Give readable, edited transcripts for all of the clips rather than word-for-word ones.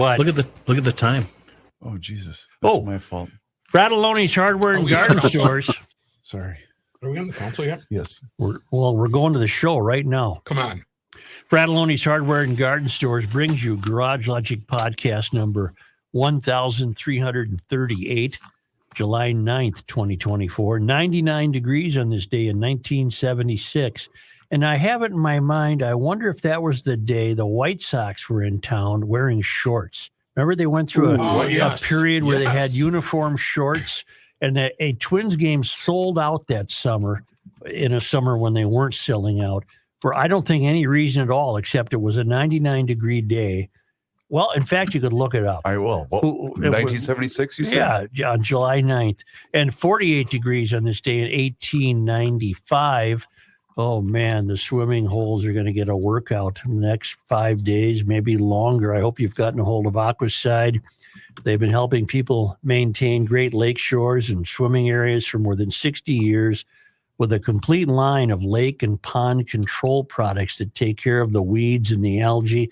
What? Look at the time. Oh, Jesus. That's my fault. Fratelloni's Hardware and Garden Stores. Sorry. Are we on the council yet? Yes. We're going to the show right now. Come on. Fratelloni's Hardware and Garden Stores brings you Garage Logic podcast number 1338, July 9th, 2024. 99 degrees on this day in 1976. And I have it in my mind, I wonder if that was the day the White Sox were in town wearing shorts. Remember they went through a period where they had uniform shorts, and a Twins game sold out that summer, in a summer when they weren't selling out, for I don't think any reason at all, except it was a 99-degree day. Well, in fact, you could look it up. I will. 1976, you said? Yeah, on July 9th. And 48 degrees on this day in 1895. Oh, man, the swimming holes are going to get a workout in the next 5 days, maybe longer. I hope you've gotten a hold of Aquaside. They've been helping people maintain great lake shores and swimming areas for more than 60 years with a complete line of lake and pond control products that take care of the weeds and the algae.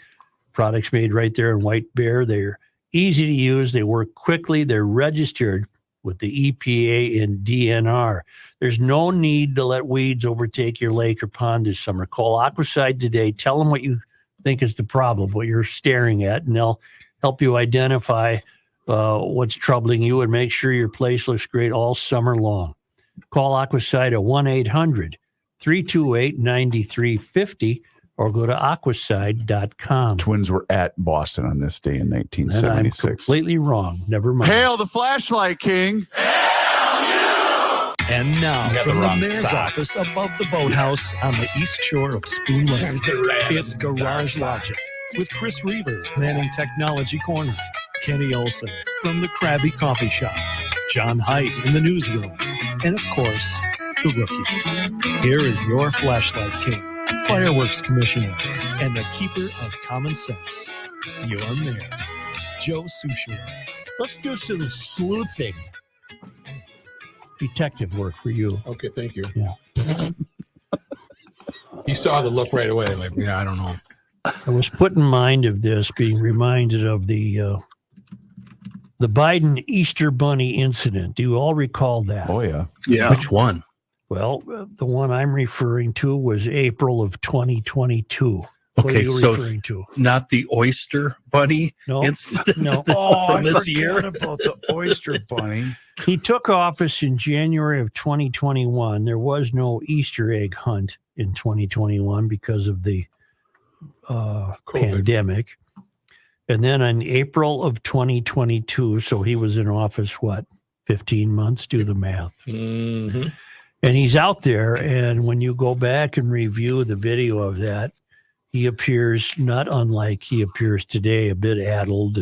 Products made right there in White Bear. They're easy to use. They work quickly. They're registered with the EPA and DNR. There's no need to let weeds overtake your lake or pond this summer. Call Aquaside today. Tell them what you think is the problem, what you're staring at, and they'll help you identify what's troubling you and make sure your place looks great all summer long. Call Aquaside at 1-800-328-9350 or go to aquaside.com. Twins were at Boston on this day in 1976. And I'm completely wrong. Never mind. Hail the flashlight king. And now, from the mayor's office above the boathouse on the east shore of Spoon Lake, it's Garage Logic with Chris Reavers manning Technology Corner, Kenny Olson from the Krabby Coffee Shop, John Heidt in the newsroom, and of course, the rookie. Here is your flashlight king, fireworks commissioner, and the keeper of common sense, your mayor, Joe Souchere. Let's do some sleuthing. Detective work for you. Okay, thank you. Yeah. He saw the look right away. Like, yeah, I don't know. I was put in mind of this, being reminded of the Biden Easter Bunny incident. Do you all recall that? Oh, yeah. Yeah. Which one? Well, the one I'm referring to was April of 2022. What Okay, are you so referring to? not the Oyster Bunny No, incident no. from this year. about the oyster bunny. He took office in January of 2021. There was no Easter egg hunt in 2021 because of the pandemic. And then in April of 2022, so he was in office, 15 months? Do the math. Mm-hmm. And he's out there, and when you go back and review the video of that, he appears not unlike he appears today, a bit addled.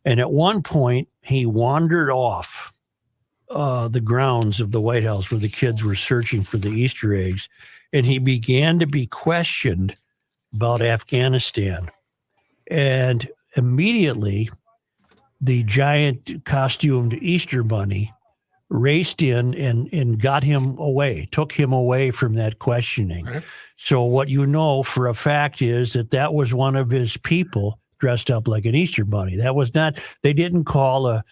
And at one point, he wandered off the grounds of the White House where the kids were searching for the Easter eggs, and he began to be questioned about Afghanistan. And immediately, the giant costumed Easter bunny raced in and got him away, took him away from that questioning. Right. So what you know for a fact is that was one of his people dressed up like an Easter bunny. That was not, they didn't call a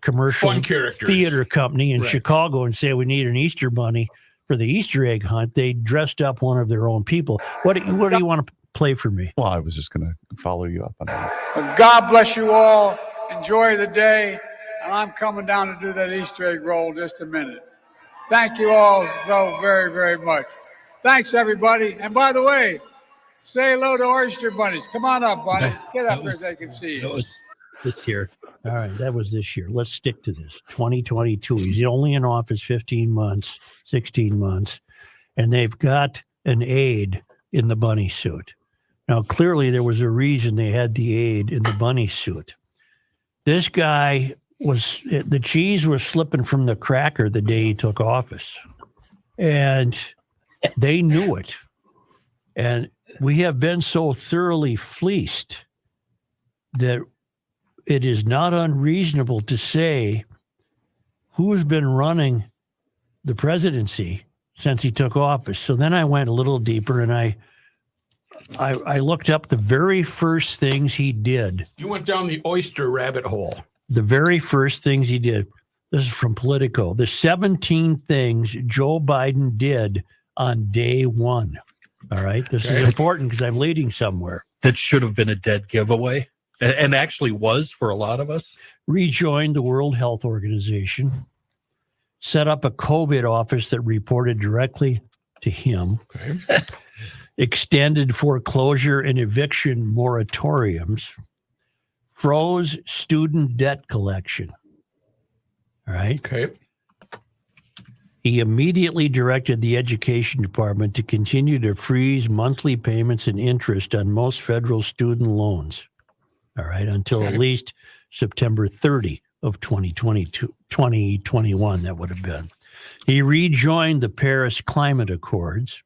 commercial theater company in Chicago and say we need an Easter bunny for the Easter egg hunt. They dressed up one of their own people. What do you want to play for me? Well, I was just going to follow you up on that. God bless you all. Enjoy the day. And I'm coming down to do that Easter egg roll in just a minute. Thank you all so very, very much. Thanks, everybody. And by the way, say hello to oyster bunnies. Come on up, bunnies. Get up here so they can see you. That was this year. All right, that was this year. Let's stick to this. 2022. He's only in office 15 months, 16 months, and they've got an aide in the bunny suit. Now, clearly there was a reason they had the aide in the bunny suit. This guy the cheese was slipping from the cracker the day he took office, and they knew it. And we have been so thoroughly fleeced that it is not unreasonable to say who's been running the presidency since he took office. So then I went a little deeper, and I I looked up the very first things he did. You went down the oyster rabbit hole. The very first things he did. This is from Politico. The 17 things Joe Biden did on day one. All right. This is important because I'm leading somewhere. That should have been a dead giveaway, and actually was for a lot of us. Rejoined the World Health Organization. Set up a COVID office that reported directly to him. Okay. Extended foreclosure and eviction moratoriums. Froze student debt collection. All right. Okay. He immediately directed the education department to continue to freeze monthly payments and interest on most federal student loans. All right. Until at least September 30 of 2021, that would have been. He rejoined the Paris Climate Accords.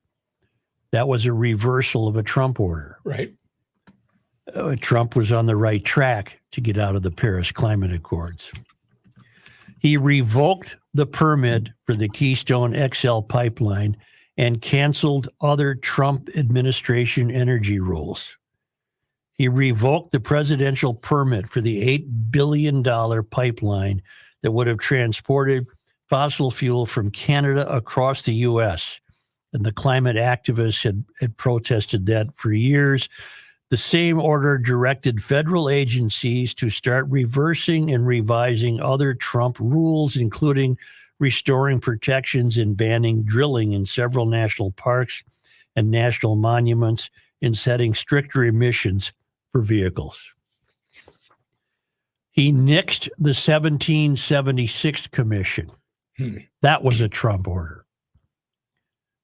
That was a reversal of a Trump order. Right. Trump was on the right track to get out of the Paris Climate Accords. He revoked the permit for the Keystone XL pipeline and canceled other Trump administration energy rules. He revoked the presidential permit for the $8 billion pipeline that would have transported fossil fuel from Canada across the U.S. And the climate activists had protested that for years. The same order directed federal agencies to start reversing and revising other Trump rules, including restoring protections and banning drilling in several national parks and national monuments and setting stricter emissions for vehicles. He nixed the 1776 Commission. That was a Trump order.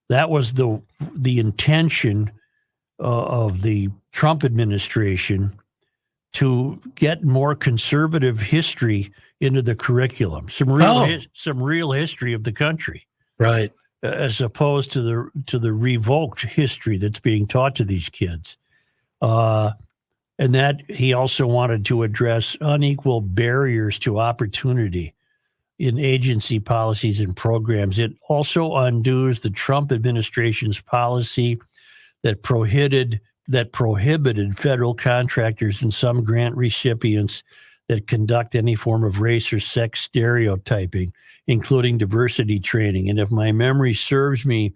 That was the intention of the Trump administration to get more conservative history into the curriculum, some real history of the country, Right. as opposed to the revoked history that's being taught to these kids. And that he also wanted to address unequal barriers to opportunity in agency policies and programs. It also undoes the Trump administration's policy that prohibited federal contractors and some grant recipients that conduct any form of race or sex stereotyping, including diversity training. And if my memory serves me,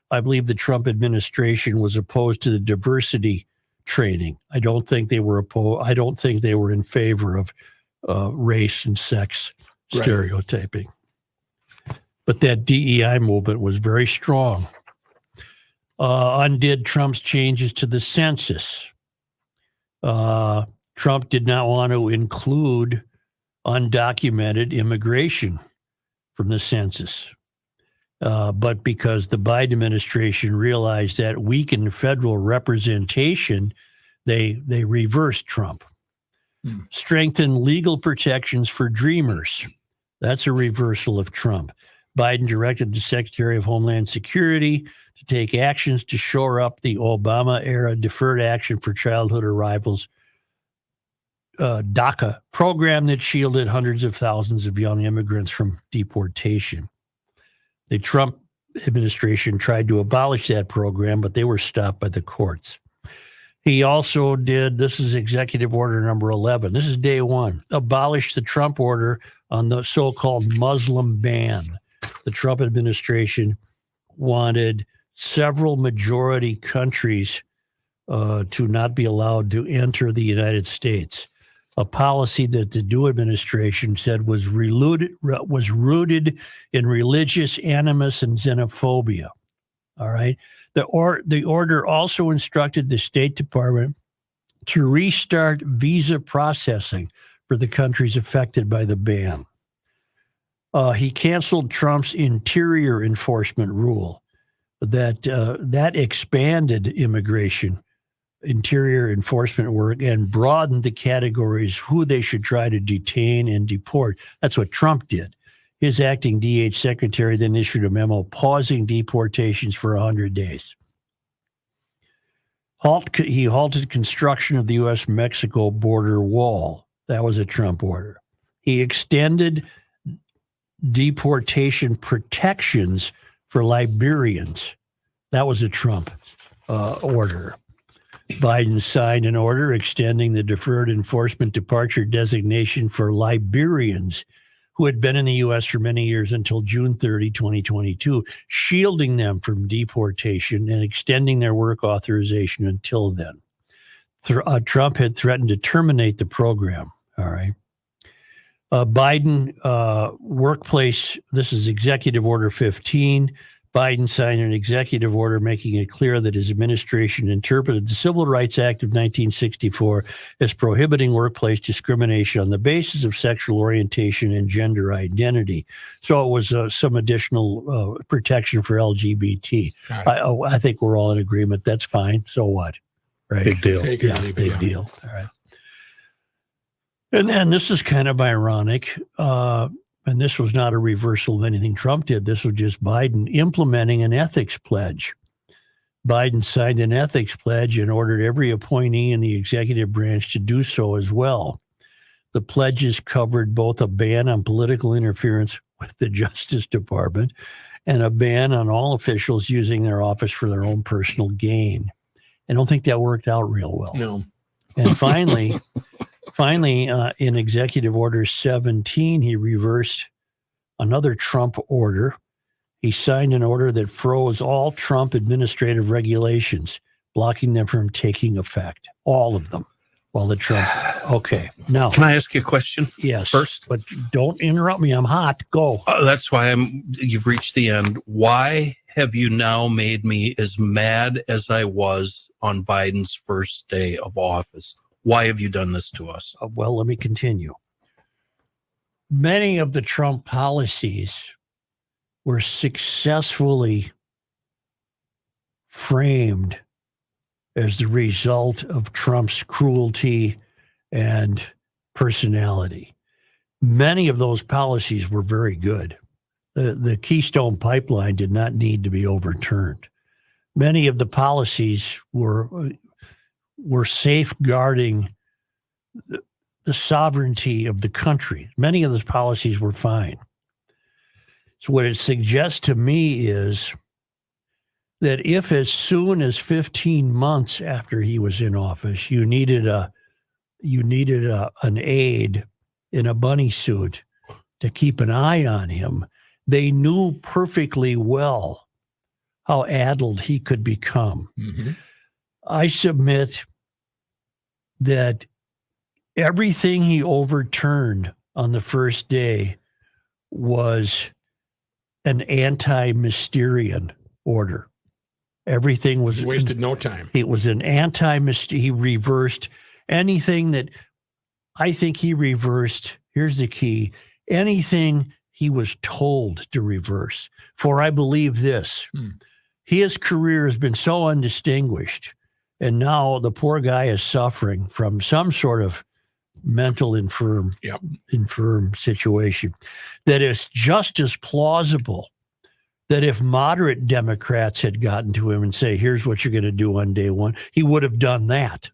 I believe the Trump administration was opposed to the diversity training. I don't think they were in favor of race and sex stereotyping. But that DEI movement was very strong. Undid Trump's changes to the census. Trump did not want to include undocumented immigration from the census. But because the Biden administration realized that weakened federal representation, they reversed Trump. Strengthened legal protections for dreamers. That's a reversal of Trump. Biden directed the Secretary of Homeland Security to take actions to shore up the Obama-era Deferred Action for Childhood Arrivals DACA program that shielded hundreds of thousands of young immigrants from deportation. The Trump administration tried to abolish that program, but they were stopped by the courts. He also did, this is Executive Order number 11. This is day one. Abolished the Trump order on the so-called Muslim ban. The Trump administration wanted several majority countries to not be allowed to enter the United States. A policy that the new administration said was rooted in religious animus and xenophobia. All right. The order also instructed the State Department to restart visa processing for the countries affected by the ban. He canceled Trump's interior enforcement rule that expanded interior enforcement work and broadened the categories who they should try to detain and deport. That's what Trump did. His acting DH secretary then issued a memo pausing deportations for 100 days. He halted construction of the U.S.-Mexico border wall. That was a Trump order. He extended deportation protections for Liberians. That was a Trump order. Biden signed an order extending the deferred enforcement departure designation for Liberians who had been in the U.S. for many years until June 30, 2022, shielding them from deportation and extending their work authorization until then. Trump had threatened to terminate the program. All right. Biden workplace, this is Executive Order 15. Biden signed an executive order making it clear that his administration interpreted the Civil Rights Act of 1964 as prohibiting workplace discrimination on the basis of sexual orientation and gender identity. So it was some additional protection for LGBT. Right. I think we're all in agreement. That's fine. So what? Right? Big deal. Take it or Yeah, leave it, big yeah. deal. All right. And then this is kind of ironic. And this was not a reversal of anything Trump did. This was just Biden implementing an ethics pledge. Biden signed an ethics pledge and ordered every appointee in the executive branch to do so as well. The pledges covered both a ban on political interference with the Justice Department and a ban on all officials using their office for their own personal gain. I don't think that worked out real well. No. And finally, in Executive Order 17, he reversed another Trump order. He signed an order that froze all Trump administrative regulations, blocking them from taking effect, all of them, while the Trump. Okay, now, Can I ask you a question? yes, first? but don't interrupt me. I'm hot. Go. That's why you've reached the end. Why have you now made me as mad as I was on Biden's first day of office? Why have you done this to us? Well, let me continue. Many of the Trump policies were successfully framed as the result of Trump's cruelty and personality. Many of those policies were very good. The Keystone Pipeline did not need to be overturned. Many of the policies were safeguarding the sovereignty of the country. Many of those policies were fine. So what it suggests to me is that if as soon as 15 months after he was in office, you needed an aide in a bunny suit to keep an eye on him, they knew perfectly well how addled he could become. Mm-hmm. I submit that everything he overturned on the first day was an anti-Mysterian order. Everything was Wasted no time. It was an he reversed anything that I think he reversed. Here's the key. Anything he was told to reverse. For I believe this. His career has been so undistinguished, and now the poor guy is suffering from some sort of mental infirm situation, that it's just as plausible that if moderate Democrats had gotten to him and say, here's what you're going to do on day one, he would have done that.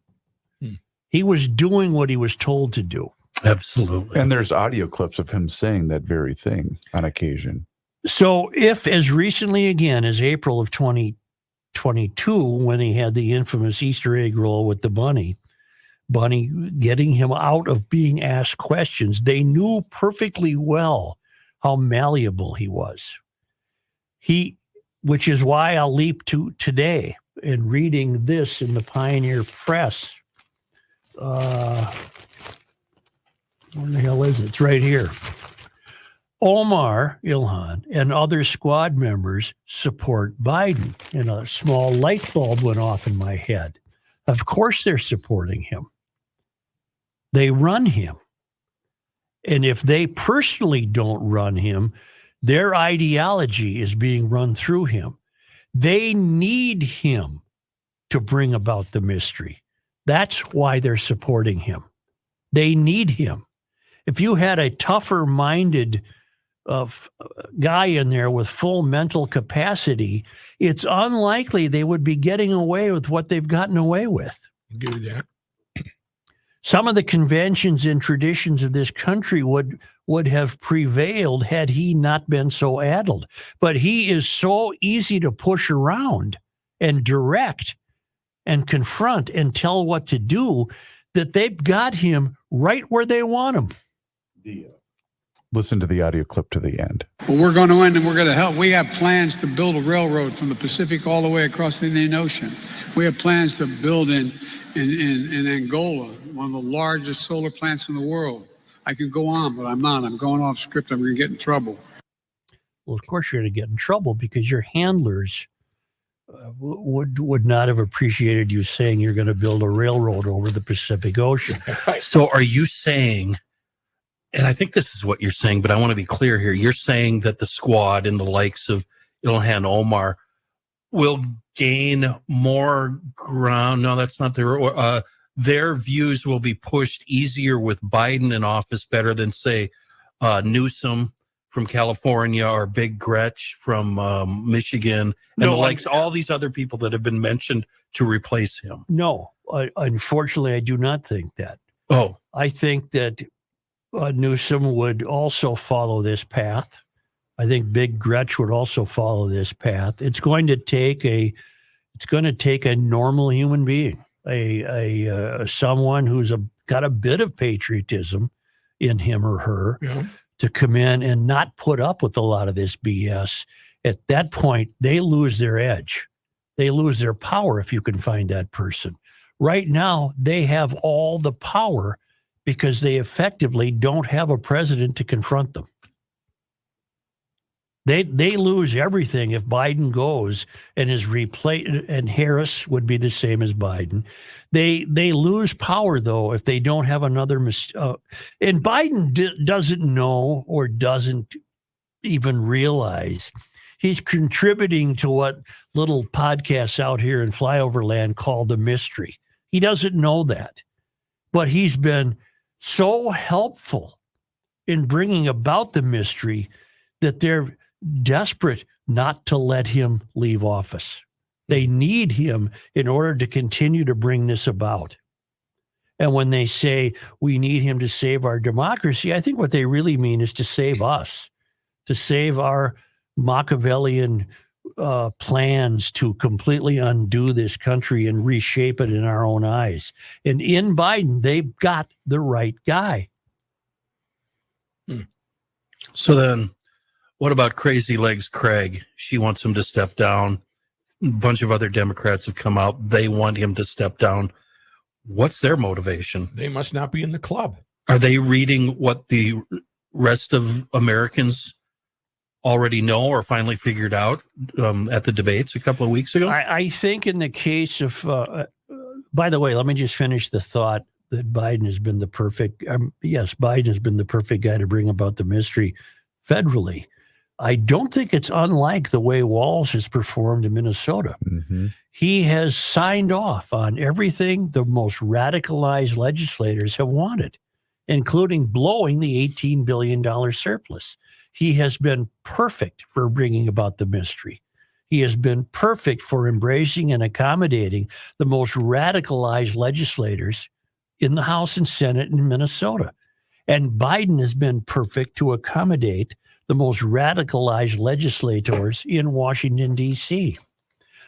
He was doing what he was told to do. Absolutely. And there's audio clips of him saying that very thing on occasion. So if as recently again as April of 2022, when he had the infamous Easter egg roll with the bunny getting him out of being asked questions, they knew perfectly well how malleable he was. Which is why I'll leap to today in reading this in the Pioneer Press. Where the hell is it? It's right here. Omar Ilhan and other squad members support Biden. And a small light bulb went off in my head. Of course they're supporting him. They run him. And if they personally don't run him, their ideology is being run through him. They need him to bring about the mystery. That's why they're supporting him. They need him. If you had a tougher-minded guy in there with full mental capacity, it's unlikely they would be getting away with what they've gotten away with. Do that. Some of the conventions and traditions of this country would have prevailed had he not been so addled. But he is so easy to push around and direct. and confront and tell what to do, that they've got him right where they want him. Listen to the audio clip to the end. Well, we're going to end and we're going to help. We have plans to build a railroad from the Pacific all the way across the Indian Ocean. We have plans to build in Angola, one of the largest solar plants in the world. I could go on, but I'm not. I'm going off script. I'm going to get in trouble. Well, of course you're going to get in trouble because your handlers would not have appreciated you saying you're going to build a railroad over the Pacific Ocean. So are you saying, and I think this is what you're saying, but I want to be clear here. You're saying that the squad and the likes of Ilhan Omar will gain more ground. No, that's not their views will be pushed easier with Biden in office better than, say, Newsom from California or Big Gretch from Michigan and the likes, all these other people that have been mentioned to replace him. No, unfortunately, I do not think that. Oh, I think that Newsom would also follow this path. I think Big Gretch would also follow this path. It's going to take a normal human being, a someone who's got a bit of patriotism in him or her, to come in and not put up with a lot of this BS. At that point, they lose their edge. They lose their power if you can find that person. Right now, they have all the power because they effectively don't have a president to confront them. They lose everything if Biden goes and is replaced, and Harris would be the same as Biden. They lose power, though, if they don't have another and Biden doesn't know or doesn't even realize he's contributing to what little podcasts out here in flyover land call the mystery. He doesn't know that, but he's been so helpful in bringing about the mystery that they're desperate not to let him leave office. They need him in order to continue to bring this about. And when they say we need him to save our democracy, I think what they really mean is to save us, to save our Machiavellian plans to completely undo this country and reshape it in our own eyes. And in Biden, they've got the right guy. so then what about Crazy Legs Craig? She wants him to step down. A bunch of other Democrats have come out. They want him to step down. What's their motivation? They must not be in the club. Are they reading what the rest of Americans already know or finally figured out at the debates a couple of weeks ago? I think in the case of, by the way, let me just finish the thought that Biden has been the perfect, Biden has been the perfect guy to bring about the mystery federally. I don't think it's unlike the way Walz has performed in Minnesota. Mm-hmm. He has signed off on everything the most radicalized legislators have wanted, including blowing the $18 billion surplus. He has been perfect for bringing about the mystery. He has been perfect for embracing and accommodating the most radicalized legislators in the House and Senate in Minnesota. And Biden has been perfect to accommodate the most radicalized legislators in Washington, D.C.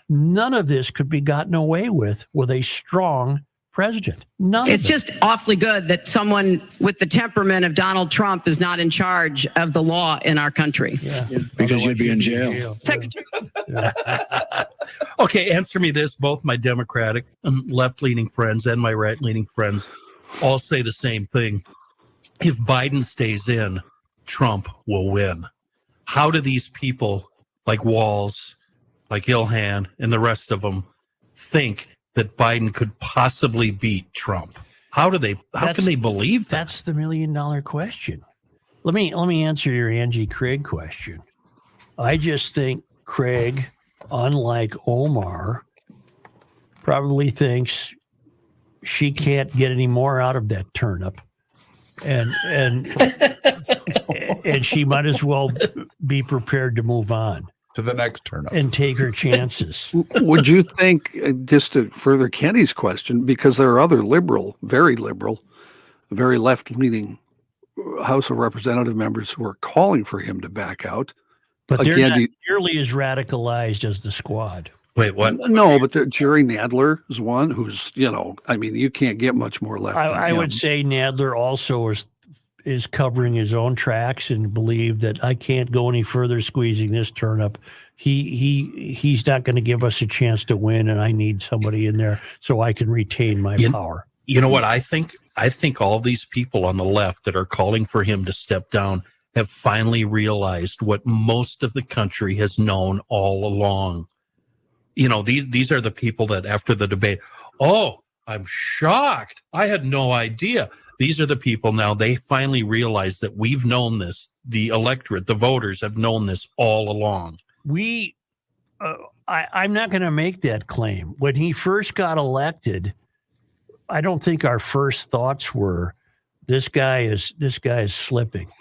None of this could be gotten away with a strong president. It's just awfully good that someone with the temperament of Donald Trump is not in charge of the law in our country. Yeah. Because you'd be in jail. Secretary. Okay, answer me this. Both my Democratic left-leaning friends and my right-leaning friends all say the same thing. If Biden stays in, Trump will win. How do these people like Walz, like Ilhan, and the rest of them think that Biden could possibly beat Trump? How can they believe that? That's the $1 million question. Let me answer your Angie Craig question. I just think Craig, unlike Omar, probably thinks she can't get any more out of that turnip. And and she might as well be prepared to move on To the next turnip. and take her chances. Would you think, just to further Kenny's question, because there are other very left-leaning House of Representative members who are calling for him to back out. But they're Again, not nearly as radicalized as the squad. Wait, what? No, but Jerry Nadler is one who's, I mean, you can't get much more left. I would say Nadler also is covering his own tracks and believe that I can't go any further squeezing this turnip. He's not going to give us a chance to win, and I need somebody in there so I can retain my power. You know what I think? I think all these people on the left that are calling for him to step down have finally realized what most of the country has known all along. These are the people that after the debate, oh, I'm shocked. I had no idea. These are the people now, they finally realize that we've known this. The electorate, the voters have known this all along. I'm not going to make that claim. When he first got elected, I don't think our first thoughts were, this guy is slipping.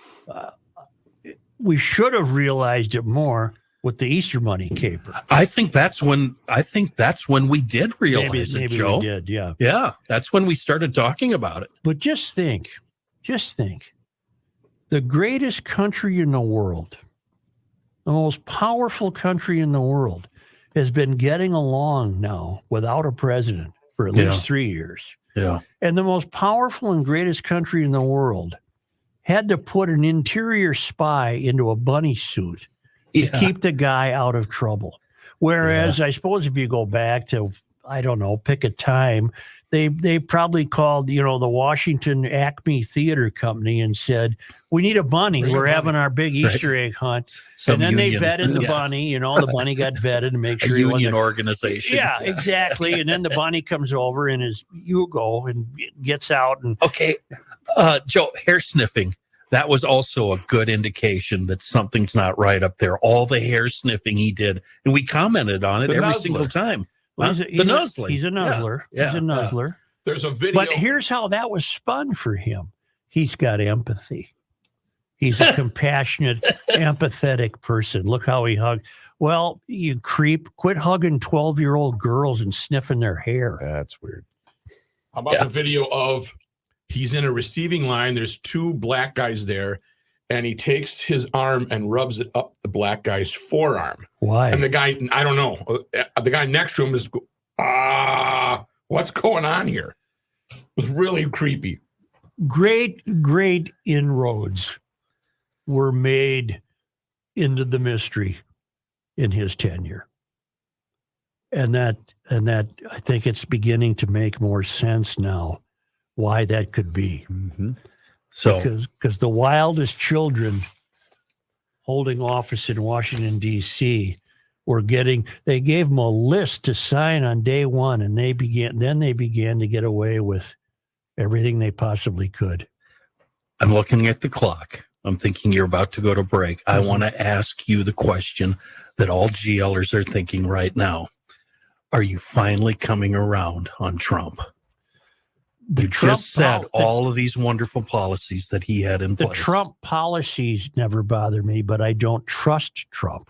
We should have realized it more with the Easter money caper. I think that's when we did realize it, maybe Joe. We did, yeah. Yeah, that's when we started talking about it. But just think, the greatest country in the world, the most powerful country in the world, has been getting along now without a president for at least 3 years. Yeah. And the most powerful and greatest country in the world had to put an interior spy into a bunny suit to keep the guy out of trouble. Whereas I suppose if you go back to, I don't know, pick a time, they probably called, the Washington Acme Theater Company and said, we need a bunny. We're having our big Easter egg hunt. And then they vetted the bunny, the bunny got vetted to make sure a union organization. Yeah, exactly. And then the bunny comes over in his Yugo and gets out. And okay. Joe, hair sniffing. That was also a good indication that something's not right up there. All the hair sniffing he did. And we commented on it every single time. Well, he's a nuzzler. He's a nuzzler. Yeah. He's a nuzzler. There's a video. But here's how that was spun for him. He's got empathy. He's a compassionate, empathetic person. Look how he hugged. Well, you creep, quit hugging 12-year-old girls and sniffing their hair. That's weird. How about the video of he's in a receiving line. There's two black guys there, and he takes his arm and rubs it up the black guy's forearm. Why? And the guy, I don't know. The guy next to him is, what's going on here? It was really creepy. Great inroads were made into the mystery in his tenure. And that I think it's beginning to make more sense now why that could be. Mm-hmm. So because the wildest children holding office in Washington, D.C. they gave them a list to sign on day one, and they began to get away with everything they possibly could. I'm looking at the clock. I'm thinking you're about to go to break. I want to ask you the question that all GLers are thinking right now. Are you finally coming around on Trump? You just said all of these wonderful policies that he had in place. The Trump policies never bother me, but I don't trust Trump.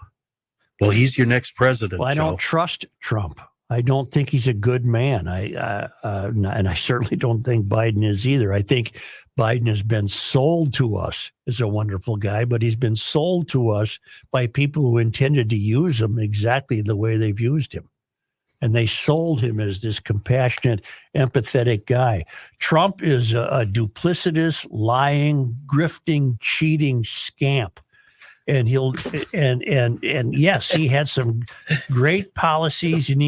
Well, he's your next president. Well, I don't trust Trump. I don't think he's a good man. And I certainly don't think Biden is either. I think Biden has been sold to us as a wonderful guy, but he's been sold to us by people who intended to use him exactly the way they've used him. And they sold him as this compassionate, empathetic guy. Trump is a duplicitous, lying, grifting, cheating scamp. And yes, he had some great policies, and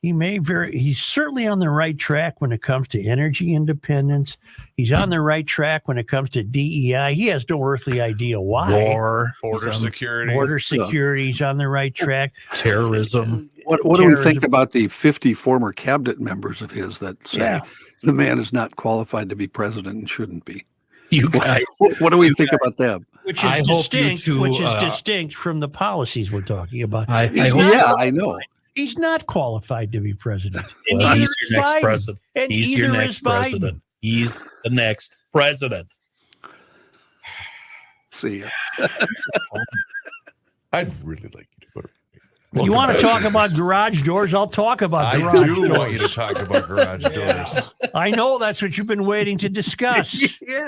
he's certainly on the right track when it comes to energy independence. He's on the right track when it comes to DEI. He has no earthly idea why. Border security. Border security. He's on the right track. Terrorism. What do we think about the 50 former cabinet members of his that say the man is not qualified to be president and shouldn't be? You guys, what do we think about them? Which is distinct from the policies we're talking about. I know. He's not qualified to be president. Well, he's your next president. And he's your next president. He's the next president. See ya. I'd really like you to go to. You want to talk about garage doors? I'll talk about garage doors. I do want you to talk about garage doors. I know that's what you've been waiting to discuss. Yeah.